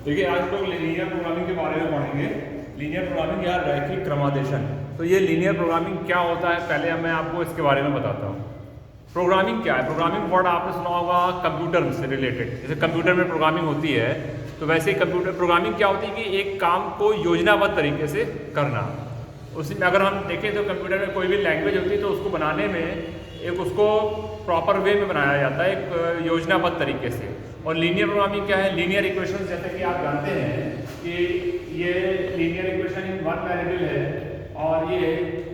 देखिए आज लोग लीनियर प्रोग्रामिंग के बारे में पढ़ेंगे। लीनियर प्रोग्रामिंग या रैखिक क्रमादेशन। तो ये लीनियर प्रोग्रामिंग क्या होता है, पहले मैं आपको इसके बारे में बताता हूँ। प्रोग्रामिंग क्या है? प्रोग्रामिंग वर्ड आपने सुना होगा कंप्यूटर से रिलेटेड, जैसे कंप्यूटर में प्रोग्रामिंग होती है तो वैसे ही कंप्यूटर प्रोग्रामिंग क्या होती है कि एक काम को योजनाबद्ध तरीके से करना। उसी में अगर हम देखें तो कंप्यूटर में कोई भी लैंग्वेज होती है तो उसको बनाने में एक उसको प्रॉपर वे में बनाया जाता है, एक योजनाबद्ध तरीके से। और लीनियर प्रोग्रामिंग क्या है? लीनियर इक्वेशन, जैसे कि आप जानते हैं कि ये linear equation in one variable है और ये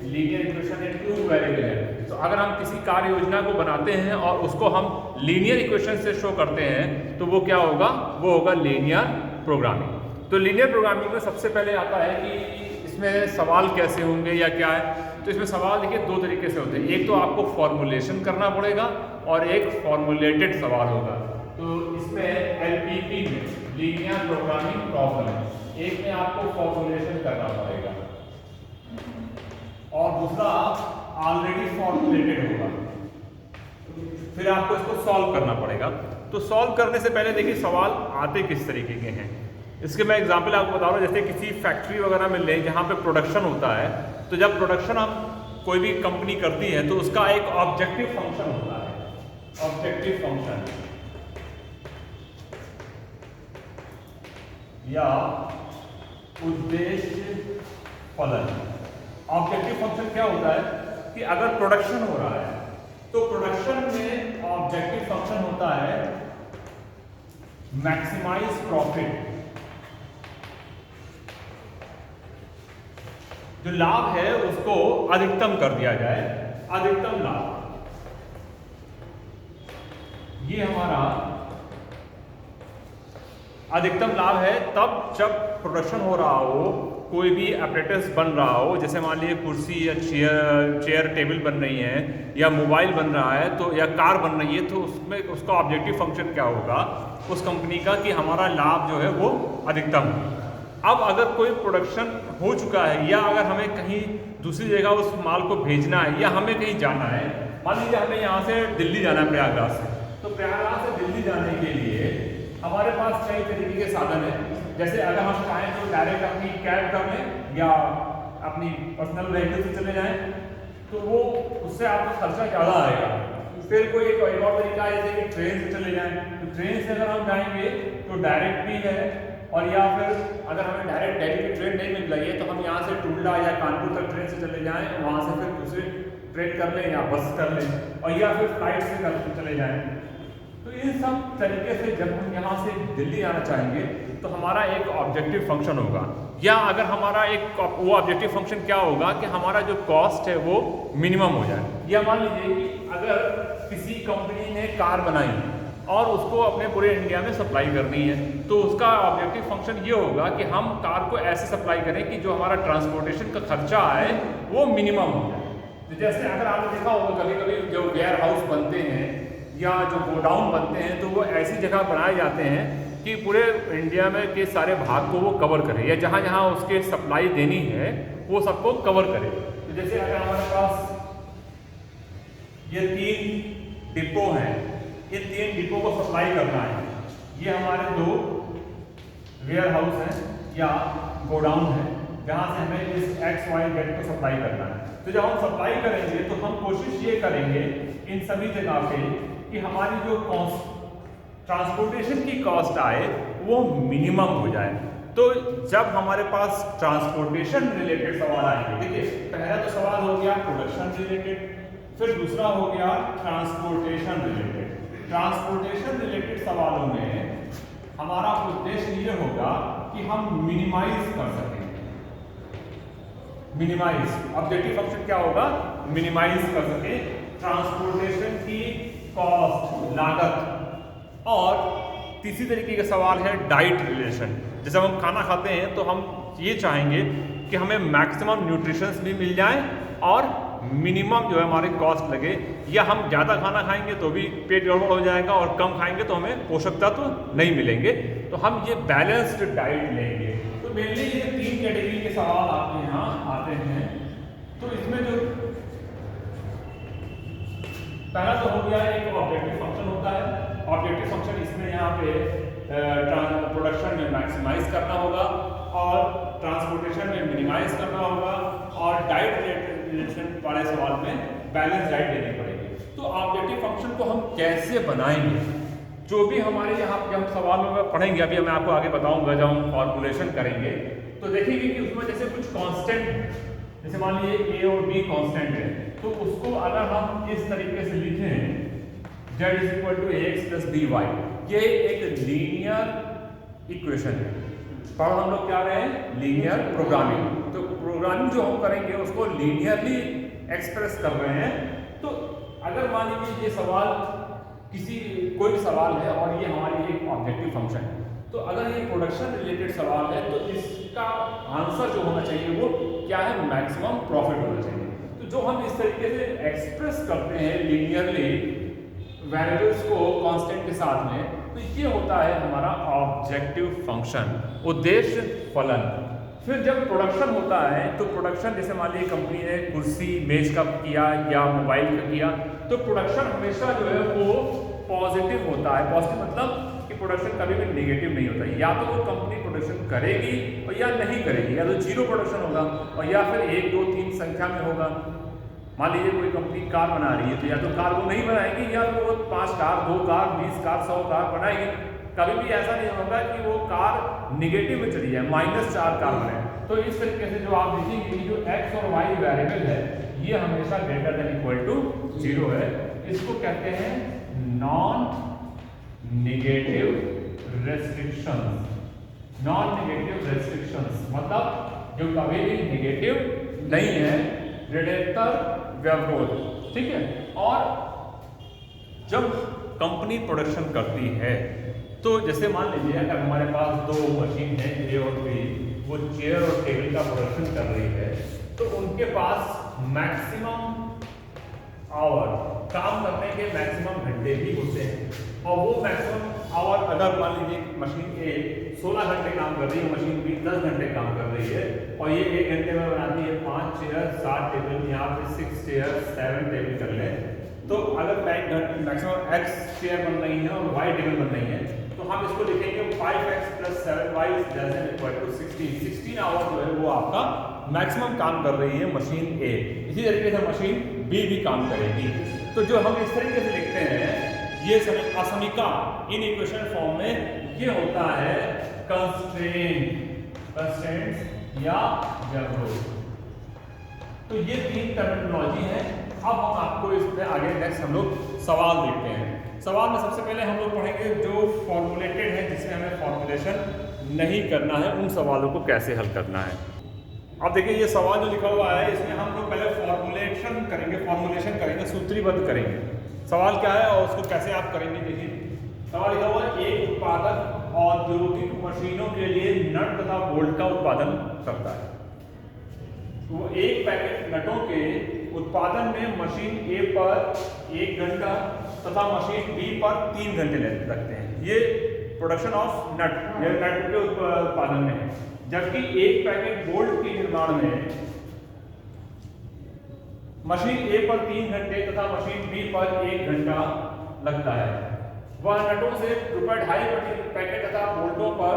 linear equation in two variable है। तो अगर हम किसी कार्य योजना को बनाते हैं और उसको हम लीनियर इक्वेशन से शो करते हैं तो वो क्या होगा? वो होगा लीनियर प्रोग्रामिंग। तो लीनियर प्रोग्रामिंग में सबसे पहले आता है कि इसमें सवाल कैसे होंगे या क्या है। तो इसमें सवाल देखिए दो तरीके से होते हैं, एक तो आपको फॉर्मुलेशन करना पड़ेगा और एक फॉर्मुलेटेड सवाल होगा। तो इसमें एलपीपी में लीनियर प्रोग्रामिंग प्रॉब्लम एक में आपको फॉर्मुलेशन करना पड़ेगा और दूसरा ऑलरेडी फॉर्मुलेटेड होगा, फिर आपको इसको सॉल्व करना पड़ेगा। तो सॉल्व करने से पहले देखिए सवाल आते किस तरीके के हैं। इसके मैं एग्जांपल आपको बता रहा हूँ, जैसे किसी फैक्ट्री वगैरह में ले जहाँ पे प्रोडक्शन होता है, तो जब प्रोडक्शन हम कोई भी कंपनी करती है तो उसका एक ऑब्जेक्टिव फंक्शन होता है। ऑब्जेक्टिव फंक्शन या उद्देश्य फलन। ऑब्जेक्टिव फंक्शन क्या होता है कि अगर प्रोडक्शन हो रहा है तो प्रोडक्शन में ऑब्जेक्टिव फंक्शन होता है मैक्सिमाइज प्रॉफिट। जो लाभ है उसको अधिकतम कर दिया जाए, अधिकतम लाभ। ये हमारा अधिकतम लाभ है तब जब प्रोडक्शन हो रहा हो, कोई भी अपरेटस बन रहा हो, जैसे मान लीजिए कुर्सी या चेयर टेबल बन रही है या मोबाइल बन रहा है तो या कार बन रही है, तो उसमें उसका ऑब्जेक्टिव फंक्शन क्या होगा उस कंपनी का कि हमारा लाभ जो है वो अधिकतम हो। अब अगर कोई प्रोडक्शन हो चुका है या अगर हमें कहीं दूसरी जगह उस माल को भेजना है या हमें कहीं जाना है, मान लीजिए हमें यहाँ से दिल्ली जाना है प्रयागराज से, तो प्रयागराज से दिल्ली जाने के लिए हमारे पास कई तरीके के साधन है। जैसे अगर हम चाहें तो डायरेक्ट अपनी कैब कर लें या अपनी पर्सनल व्हीकल से चले जाएं तो वो उससे आपको खर्चा ज़्यादा आएगा। फिर कोई एक और तरीका है जैसे कि ट्रेन से चले जाएं, तो ट्रेन से अगर हम जाएंगे तो डायरेक्ट भी है, और या फिर अगर हमें डायरेक्ट दिल्ली की ट्रेन नहीं मिल रही है तो हम यहाँ से टुंडला या कानपुर तक ट्रेन से चले जाएं, वहाँ से फिर दूसरी ट्रेन कर लें या बस कर लें, और या फिर फ्लाइट से चले जाएं। तो इन सब तरीके से जब हम यहाँ से दिल्ली आना चाहेंगे तो हमारा एक ऑब्जेक्टिव फंक्शन होगा, या अगर हमारा एक वो ऑब्जेक्टिव फंक्शन क्या होगा कि हमारा जो कॉस्ट है वो मिनिमम हो जाए। या मान लीजिए कि अगर किसी कंपनी ने कार बनाई और उसको अपने पूरे इंडिया में सप्लाई करनी है तो उसका ऑब्जेक्टिव फंक्शन ये होगा कि हम कार को ऐसे सप्लाई करें कि जो हमारा ट्रांसपोर्टेशन का खर्चा है वो मिनिमम हो जाए। तो जैसे अगर आपने देखा होगा कभी कभी जो वेयर हाउस बनते हैं या जो गोडाउन बनते हैं तो वो ऐसी जगह बनाए जाते हैं कि पूरे इंडिया में के सारे भाग को वो कवर करे, या जहाँ जहाँ उसके सप्लाई देनी है वो सबको कवर करे। तो जैसे अगर हमारे पास ये 3 डिपो हैं, ये 3 डिपो को सप्लाई करना है, ये हमारे 2 वेयर हाउस हैं या गोडाउन है जहाँ से हमें इस XYZ को सप्लाई करना है। तो जब हम सप्लाई करेंगे तो हम कोशिश ये करेंगे इन सभी जगह पे कि हमारी जो कॉस्ट ट्रांसपोर्टेशन की कॉस्ट आए वो मिनिमम हो जाए। तो जब हमारे पास ट्रांसपोर्टेशन रिलेटेड सवाल आएंगे, देखिए पहला तो सवाल हो गया प्रोडक्शन रिलेटेड, फिर दूसरा हो गया ट्रांसपोर्टेशन रिलेटेड। ट्रांसपोर्टेशन रिलेटेड सवालों में हमारा उद्देश्य ये होगा कि हम मिनिमाइज कर सकें। मिनिमाइज ऑब्जेक्टिव फंक्शन क्या होगा? मिनिमाइज कर सके ट्रांसपोर्टेशन की कॉस्ट, लागत। और तीसरी तरीके का सवाल है डाइट रिलेशन। जैसे हम खाना खाते हैं तो हम ये चाहेंगे कि हमें मैक्सिमम न्यूट्रिशंस भी मिल जाए और मिनिमम जो है हमारे कॉस्ट लगे, या हम ज़्यादा खाना खाएंगे तो भी पेट गड़बड़ हो जाएगा और कम खाएंगे तो हमें पोषक तत्व तो नहीं मिलेंगे। तो हम ये बैलेंस्ड डाइट लेंगे। तो मेनली ये 3 कैटेगरी के सवाल आपके यहाँ आते हैं। तो इसमें जो पहला तो हो गया एक ऑब्जेक्टिव फंक्शन होता है, ऑब्जेक्टिव फंक्शन इसमें यहाँ पे प्रोडक्शन में मैक्सिमाइज करना होगा और ट्रांसपोर्टेशन में मिनिमाइज करना होगा और डाइट रिलेशन वाले सवाल में बैलेंस डाइट देनी पड़ेगी। तो ऑब्जेक्टिव फंक्शन को हम कैसे बनाएंगे, जो भी हमारे यहाँ पे हम सवालों में पढ़ेंगे, अभी मैं आपको आगे बताऊंगा जब हम फॉर्मुलेशन करेंगे तो देखेंगे कि उसमें जैसे कुछ कांस्टेंट, जैसे मान लीजिए a और b कांस्टेंट है, तो उसको अगर हम इस तरीके से लिखें z = ax + by, ये एक लीनियर इक्वेशन है। पर हम लोग क्या रहे हैं, लीनियर प्रोग्रामिंग। तो प्रोग्रामिंग जो हम करेंगे उसको लीनियरली एक्सप्रेस कर रहे हैं। तो अगर मान लीजिए ये सवाल कोई भी सवाल है और ये हमारी एक ऑब्जेक्टिव फंक्शन है, तो अगर ये प्रोडक्शन रिलेटेड सवाल है तो इसका आंसर जो होना चाहिए वो क्या है, मैक्सिमम प्रॉफिट होना चाहिए। तो जो हम इस तरीके से एक्सप्रेस करते हैं लीनियरली वेरिएबल्स को कांस्टेंट के साथ में, तो ये होता है हमारा ऑब्जेक्टिव फंक्शन, उद्देश्य फलन। फिर जब प्रोडक्शन होता है तो प्रोडक्शन, जैसे मान लीजिए कंपनी ने कुर्सी मेज का किया या मोबाइल का किया, तो प्रोडक्शन हमेशा जो है वो पॉजिटिव होता है। पॉजिटिव मतलब कि प्रोडक्शन कभी भी नेगेटिव नहीं होता। या तो वो कंपनी प्रोडक्शन करेगी और या नहीं करेगी, या तो जीरो प्रोडक्शन होगा और या फिर 1, 2, 3 संख्या में होगा। मान लीजिए कोई कंपनी कार बना रही है तो या तो कार वो नहीं बनाएगी या तो वो 5 कार, 2 कार, 20 कार, 100 कार बनाएगी। कभी भी ऐसा नहीं होगा कि वो कार निगेटिव में चली जाए, -4 कार बने। तो इस तरीके से जो आप देखेंगे जो x और y वेरिएबल है ये हमेशा > 0 है। इसको कहते हैं non negative restrictions. Non negative restrictions मतलब जो कभी भी नेगेटिव नहीं है, ऋणोत्तर व्यवरोध, ठीक है। और जब कंपनी प्रोडक्शन करती है तो जैसे मान लीजिए अगर हमारे पास 2 मशीन है A और B, वो चेयर और टेबल का प्रोडक्शन कर रही है, तो उनके पास मैक्सिमम आवर, काम करने के मैक्सिमम घंटे भी होते हैं। और वो मैक्सिमम आवर, अगर मान लीजिए मशीन A 16 घंटे काम कर रही है, मशीन B 10 घंटे काम कर रही है और ये 1 घंटे में बनाती है 5 चेयर, 7 टेबल, यहाँ पे 6 चेयर, 7 टेबल कर ले, तो अगर मैक्सिमम x चेयर बन रही है और y टेबल बन रही है, तो हम इसको लिखेंगे 5x + 7y = 16। 16 आवर जो है वो आपका मैक्सिमम काम कर रही है मशीन A। इसी तरीके से मशीन B भी काम करेगी। तो जो हम इस तरीके से लिखते हैं ये असमीका इन इक्वेशन फॉर्म में ये होता है कंस्ट्रेंट्स या व्यवरोध। तो ये 3 टर्मिनोलॉजी है। अब हम आपको इसमें आगे नेक्स्ट हम लोग सवाल देखते हैं। सवाल में सबसे पहले हम लोग पढ़ेंगे जो फॉर्मुलेटेड है, जिसमें हमें फॉर्मुलेशन नहीं करना है, उन सवालों को कैसे हल करना है। अब देखिए ये सवाल जो लिखा हुआ है इसमें हम लोग पहले फॉर्मुलेशन करेंगे, सूत्रीबद्ध करेंगे। सवाल क्या है और उसको कैसे आप करेंगे। देखिए सवाल लिखा हुआ है, एक उत्पादक औद्योगिक मशीनों के लिए नट तथा बोल्ट का उत्पादन करता है। तो एक पैकेट नटों के उत्पादन में मशीन A पर 1 घंटा तथा मशीन B पर 3 घंटे लगते हैं। ये प्रोडक्शन ऑफ नट, ये नट के उत्पादन में है। जबकि एक पैकेट बोल्ट के निर्माण में मशीन A पर 3 घंटे तथा मशीन B पर 1 घंटा लगता है। वह नटों से ₹2.50 प्रति पैकेट तथा बोल्टों पर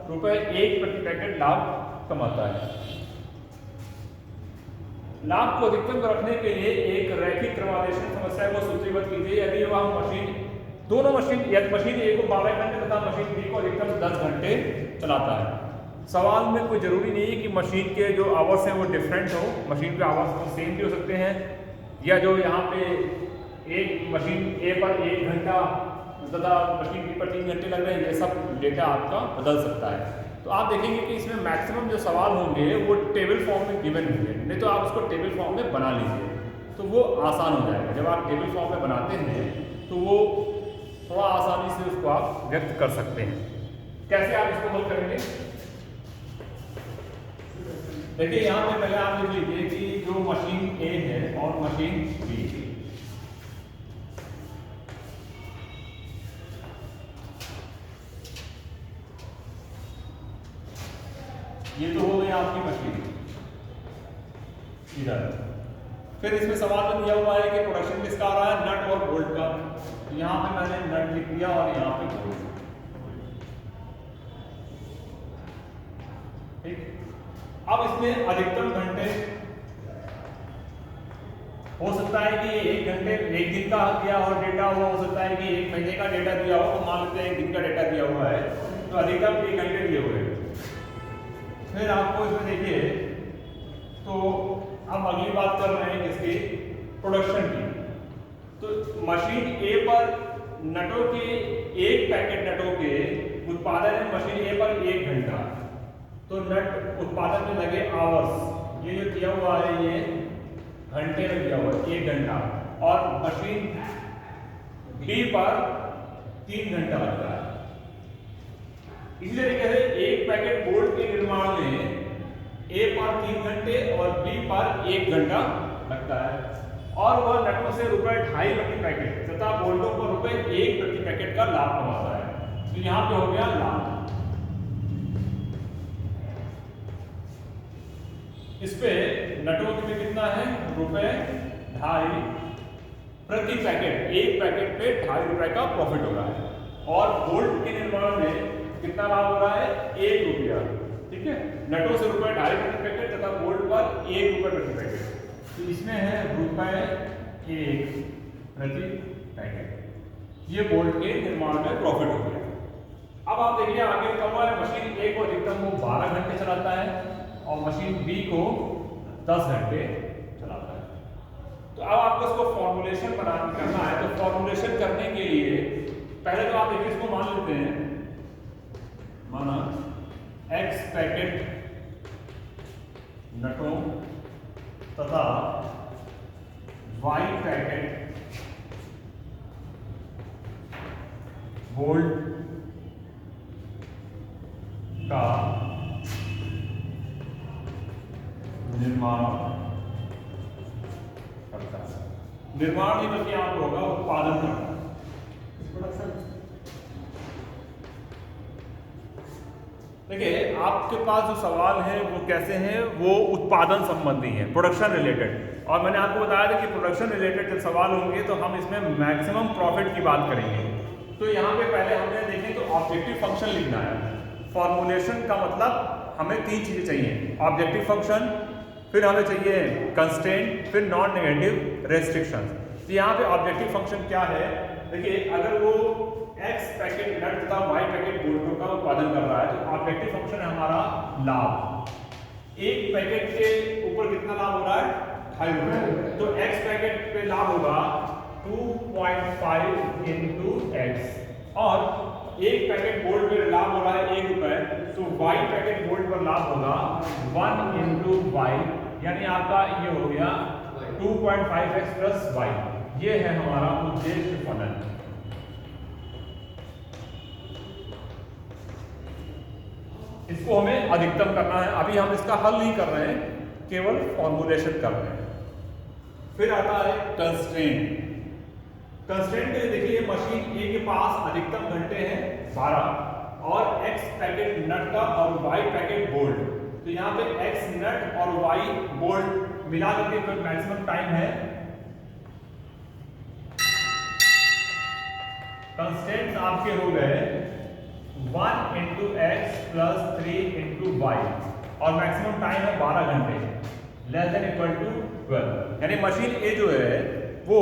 ₹1 प्रति पैकेट लाभ कमाता है। लाभ को अधिकतम रखने के लिए एक रैखिक क्रमादेशन समस्या को सूत्रीबद्ध कीजिए। यदि वह मशीन मशीन A को 12 घंटे तथा मशीन B को अधिकतम 10 घंटे चलाता है। सवाल में कोई जरूरी नहीं है कि मशीन के जो आवर्स हैं वो डिफरेंट हो, मशीन के आवर्स तो सेम भी हो सकते हैं, या जो यहाँ पे एक मशीन A पर 1 घंटा तथा मशीन B पर 3 घंटे लग रहे हैं, ये सब डेटा आपका बदल सकता है। तो आप देखेंगे कि इसमें मैक्सिमम जो सवाल होंगे वो टेबल फॉर्म में गिवन होंगे, नहीं तो आप उसको टेबल फॉर्म में बना लीजिए तो वो आसान हो जाएगा। जब आप टेबल फॉर्म में बनाते हैं तो वो थोड़ा आसानी से उसको आप व्यक्त कर सकते हैं। कैसे आप इसको हल करेंगे, देखिए यहाँ पे पहले आप लिख लीजिए कि जो मशीन A है और मशीन B, ये तो हो गई आपकी मशीन इधर। फिर इसमें सवाल में दिया हुआ है कि प्रोडक्शन किसका आ रहा है, नट और बोल्ट का। तो यहाँ पे मैंने नट लिख दिया और यहाँ पे बोल्ट। ठीक, अब इसमें अधिकतम घंटे हो सकता है कि एक घंटे एक दिन का दिया और डेटा हुआ, हो सकता है कि एक महीने का डेटा दिया हो, तो मान लेते हैं एक दिन का डेटा दिया हुआ है तो अधिकतम 1 घंटे दिए हुए हैं। फिर आपको इसमें देखिए, तो हम अगली बात कर रहे हैं इसकी प्रोडक्शन की। तो मशीन ए पर नटों के एक पैकेट नटों के उत्पादन में मशीन ए पर 1 घंटा, तो नट उत्पादन में लगे आवर्स, ये जो दिया हुआ है ये घंटे में दिया हुआ है 1 घंटा, और मशीन बी पर 3 घंटा लगता है। इसी तरीके से एक पैकेट बोल्ट के निर्माण में ए पर 3 घंटे और बी पर 1 घंटा लगता है, और वह नटों से ₹2.5 प्रति पैकेट तथा बोल्टों पर ₹1 प्रति पैकेट का लाभ कमाता है। तो यहाँ पे हो गया लाभ। इस पे नटों के लिए कितना है, ₹2.5 प्रति पैकेट, एक पैकेट पे ₹2.5 का प्रॉफिट हो रहा है, और बोल्ट के निर्माण में कितना लाभ हो रहा है, ₹1। ठीक है, नटों से ₹2.5 प्रति पैकेट तथा बोल्ट पर ₹1 प्रति पैकेट, तो इसमें है ₹1 प्रति पैकेट। ये बोल्ट के निर्माण में प्रॉफिट हो गया। अब आप देखिए आगे क्या हुआ है, मशीन ए को अधिकतम वो 12 घंटे चलाता है और मशीन बी को 10 घंटे चलाता है। तो अब आपको इसको फॉर्मूलेशन करना है। तो फॉर्मूलेशन करने के लिए पहले तो आप देखिए इसको मान लेते हैं, माना X पैकेट नटों तथा Y पैकेट बोल्ट का निर्माण करता है। निर्माण नहीं बल्कि यहाँ होगा उत्पादन करता है। देखिए आपके पास जो सवाल है वो कैसे हैं, वो उत्पादन संबंधी है, प्रोडक्शन रिलेटेड। और मैंने आपको बताया था कि प्रोडक्शन रिलेटेड जब सवाल होंगे तो हम इसमें मैक्सिमम प्रॉफिट की बात करेंगे। तो यहाँ पे पहले हमने देखें तो ऑब्जेक्टिव फंक्शन लिखना है। फॉर्मूलेशन का मतलब हमें 3 चीजें चाहिए, ऑब्जेक्टिव फंक्शन, फिर हमें चाहिए कंस्ट्रेंट, फिर नॉन नेगेटिव रेस्ट्रिक्शन। तो यहाँ पे ऑब्जेक्टिव फंक्शन क्या है, देखिए अगर वो X पैकेट नट तथा Y पैकेट बोल्टों का उत्पादन कर रहा है तो ऑब्जेक्टिव फंक्शन है हमारा लाभ। एक पैकेट के ऊपर कितना लाभ हो रहा है, ₹2.5, तो X पैकेट पे लाभ होगा 2.5 into X, और एक पैकेट बोल्ट पे लाभ हो रहा है ₹1, तो Y पैकेट बोल्ट पर लाभ होगा 1 into Y, यानी आपका ये हो गया 2.5x plus Y। ये है हमारा उद्देश्य फलन। इसको हमें अधिकतम करना है। अभी हम इसका हल नहीं कर रहे हैं, केवल फॉर्मूलेशन कर रहे हैं। फिर आता है कंस्ट्रेंट। कंस्ट्रेंट के लिए देखिए मशीन ए के पास अधिकतम घंटे हैं 12, और X पैकेट नट का और Y पैकेट बोल्ट, तो यहाँ पे X नट और Y बोल्ट मिला करके मैक्सिमम टाइम है। कंस्ट्रेंट्स आपके हो गए 1 into X plus 3 into Y, और मैक्सिमम टाइम है 12 घंटे, लेस देन इक्वल टू 12। यानी मशीन ए जो है वो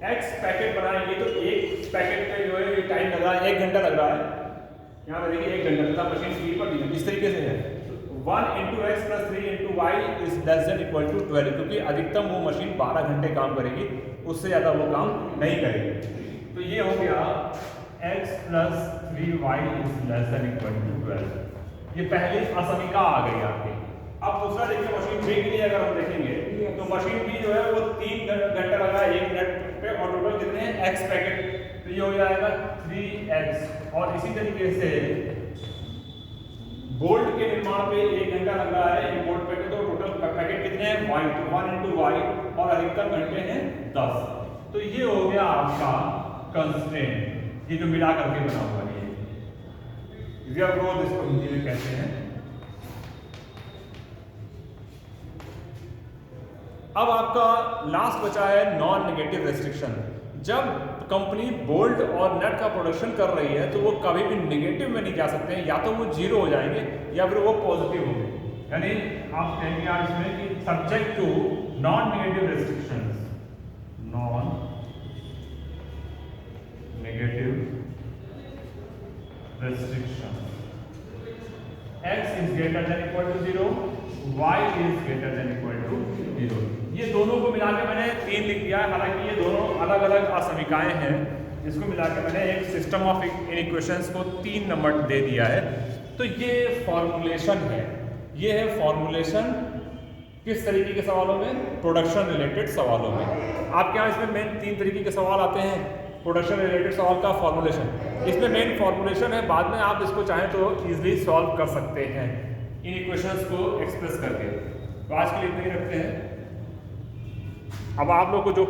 X पैकेट बनाएंगे तो एक पैकेट पे जो है टाइम लग रहा है 1 घंटा लग रहा है। यहाँ पे देखिए 1 घंटा तथा मशीन बी पर दी इस तरीके से है। 1 into X plus 3 into Y is less than equal to 12, क्योंकि अधिकतम वो मशीन 12 घंटे काम करेगी, उससे ज़्यादा वो काम नहीं करेगी। तो ये हो गया X plus 3Y is less than equal to 12। ये पहली असमीका आ गई आपकी। अब दूसरा देखिए मशीन बी के लिए अगर हम देखेंगे तो मशीन बी जो है वो 3 घंटा लगा है 1 मिनट पे, और टोटल कितने हैं X पैकेट, तो ये हो जाएगा 3X। और इसी तरीके से बोल्ट के निर्माण पे 1 घंटा लग रहा है एक बोल्ट पैकेट, तो टोटल पैकेट कितने हैं Y, तो 1 into Y, और अधिकतम घंटे हैं 10। तो ये हो गया आपका कंस्ट्रेंट, ये जो मिला करके बना हुआ है, ये ग्रोथ इसको हिंदी में कहते हैं। अब आपका लास्ट बचा है नॉन नेगेटिव रेस्ट्रिक्शन। जब कंपनी बोल्ट और नट का प्रोडक्शन कर रही है तो वो कभी भी नेगेटिव में नहीं जा सकते हैं, या तो वो जीरो हो जाएंगे या फिर वो पॉजिटिव होंगे। यानी आप कहेंगे आज इसमें कि subject to non negative restrictions, non negative restriction, x is greater than equal to 0, y is greater than equal to 0। ये दोनों को मिला के मैंने 3 लिख दिया है, हालांकि ये दोनों अलग अलग असमीकाएं हैं, इसको मिला के मैंने एक सिस्टम ऑफ इनइक्वेशंस को 3 नंबर दे दिया है। तो ये फॉर्मुलेशन है, ये है फॉर्मुलेशन किस तरीके के सवालों में, प्रोडक्शन रिलेटेड सवालों में। आपके यहाँ इसमें मेन 3 तरीके के सवाल आते हैं प्रोडक्शन रिलेटेड सवाल का फॉर्मुलेशन, इसमें मेन फॉर्मुलेशन है, बाद में आप इसको चाहें तो इजीली सॉल्व कर सकते हैं इन इक्वेशंस को एक्सप्रेस करके। तो आज के लिए इतना ही रखते हैं। अब आप लोग को जो